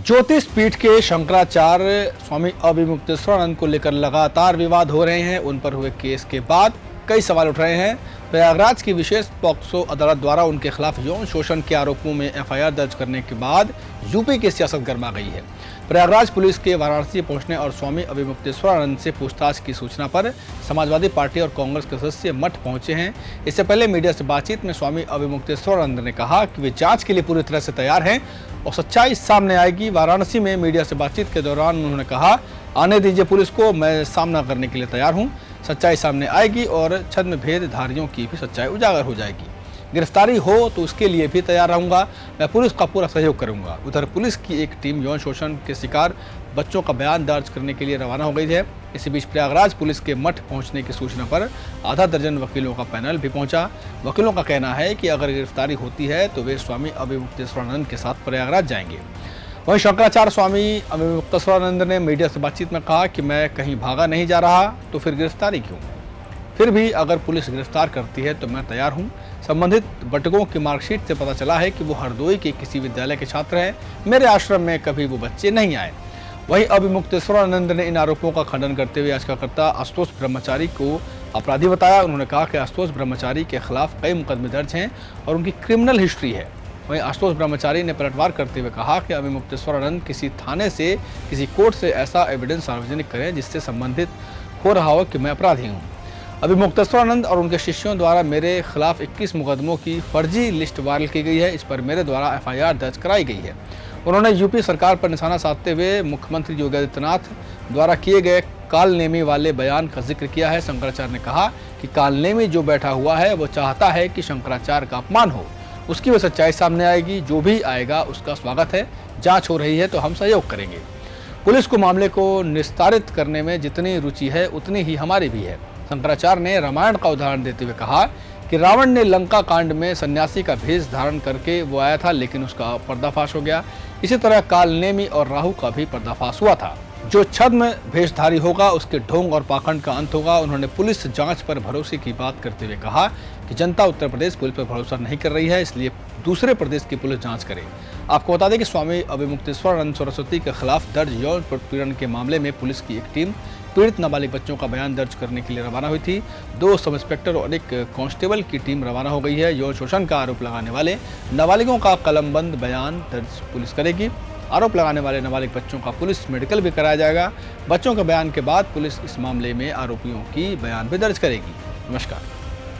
ज्योतिष पीठ के शंकराचार्य स्वामी अभिमुक्तेश्वरानंद को लेकर लगातार विवाद हो रहे हैं। उन पर हुए केस के बाद कई सवाल उठ रहे हैं। प्रयागराज की विशेष पॉक्सो अदालत द्वारा उनके खिलाफ यौन शोषण के आरोपों में एफआईआर दर्ज करने के बाद यूपी की सियासत गर्मा गई है। प्रयागराज पुलिस के वाराणसी पहुंचने और स्वामी अभिमुक्तेश्वरानंद से पूछताछ की सूचना पर समाजवादी पार्टी और कांग्रेस के सदस्य मठ पहुंचे हैं। इससे पहले मीडिया से बातचीत में स्वामी अभिमुक्तेश्वरानंद ने कहा कि वे जांच के लिए पूरी तरह से तैयार हैं और सच्चाई सामने आएगी। वाराणसी में मीडिया से बातचीत के दौरान उन्होंने कहा, आने दीजिए पुलिस को, मैं सामना करने के लिए तैयार हूं। सच्चाई सामने आएगी और छद्म भेदधारियों की भी सच्चाई उजागर हो जाएगी। गिरफ्तारी हो तो उसके लिए भी तैयार रहूंगा। मैं पुलिस का पूरा सहयोग करूंगा। उधर पुलिस की एक टीम यौन शोषण के शिकार बच्चों का बयान दर्ज करने के लिए रवाना हो गई है। इसी बीच प्रयागराज पुलिस के मठ पहुंचने की सूचना पर आधा दर्जन वकीलों का पैनल भी पहुंचा। वकीलों का कहना है कि अगर गिरफ्तारी होती है तो वे स्वामी अभिमुक्तेश्वरानंद के साथ प्रयागराज जाएंगे। वहीं शंकराचार्य स्वामी अभिमुक्तेश्वरानंद ने मीडिया से बातचीत में कहा कि मैं कहीं भागा नहीं जा रहा, तो फिर गिरफ्तारी क्यों? फिर भी अगर पुलिस गिरफ्तार करती है तो मैं तैयार हूं। संबंधित बटुकों की मार्कशीट से पता चला है कि वो हरदोई के किसी विद्यालय के छात्र हैं। मेरे आश्रम में कभी वो बच्चे नहीं आए। वहीं अभिमुक्तेश्वरानंद ने इन आरोपों का खंडन करते हुए याचिकाकर्ता आशुतोष ब्रह्मचारी को अपराधी बताया। उन्होंने कहा कि आशुतोष ब्रह्मचारी के खिलाफ कई मुकदमे दर्ज हैं और उनकी क्रिमिनल हिस्ट्री है। वहीं आशुतोष ब्रह्मचारी ने पलटवार करते हुए कहा कि अभिमुक्तेश्वरानंद किसी थाने से, किसी कोर्ट से ऐसा एविडेंस सार्वजनिक करें जिससे संबंधित हो रहा हो कि मैं अपराधी हूँ। अभिमुक्तेश्वरानंद और उनके शिष्यों द्वारा मेरे खिलाफ 21 मुकदमों की फर्जी लिस्ट वायरल की गई है। इस पर मेरे द्वारा एफआईआर दर्ज कराई गई है। उन्होंने यूपी सरकार पर निशाना साधते हुए मुख्यमंत्री योगी आदित्यनाथ द्वारा किए गए कालनेमी वाले बयान का जिक्र किया है। शंकराचार्य ने कहा कि कालनेमी जो बैठा हुआ है वो चाहता है कि शंकराचार्य का अपमान हो। उसकी वह सच्चाई सामने आएगी। जो भी आएगा उसका स्वागत है। जांच हो रही है तो हम सहयोग करेंगे। पुलिस को मामले को निस्तारित करने में जितनी रुचि है उतनी ही हमारी भी है। शंकराचार्य ने रामायण का उदाहरण देते हुए कहा कि रावण ने लंका कांड में सन्यासी का भेष धारण करके वो आया था, लेकिन उसका पर्दाफाश हो गया। इसी तरह कालनेमी और राहु का भी पर्दाफाश हुआ था। जो छद्म भेषधारी होगा उसके ढोंग और पाखंड का अंत होगा। उन्होंने पुलिस जांच पर भरोसे की बात करते हुए कहा कि जनता उत्तर प्रदेश पुलिस पर भरोसा नहीं कर रही है, इसलिए दूसरे प्रदेश की पुलिस जांच करे। आपको बता दें कि स्वामी अभिमुक्तेश्वरानंद सरस्वती के खिलाफ दर्ज यौन उत्पीड़न के मामले में पुलिस की एक टीम पीड़ित नाबालिग बच्चों का बयान दर्ज करने के लिए रवाना हुई थी। 2 सब इंस्पेक्टर और एक कांस्टेबल की टीम रवाना हो गई है। यौन शोषण का आरोप लगाने वाले नाबालिगों का कलमबंद बयान दर्ज पुलिस करेगी। आरोप लगाने वाले नाबालिग बच्चों का पुलिस मेडिकल भी कराया जाएगा। बच्चों के बयान के बाद पुलिस इस मामले में आरोपियों की बयान भी दर्ज करेगी। नमस्कार।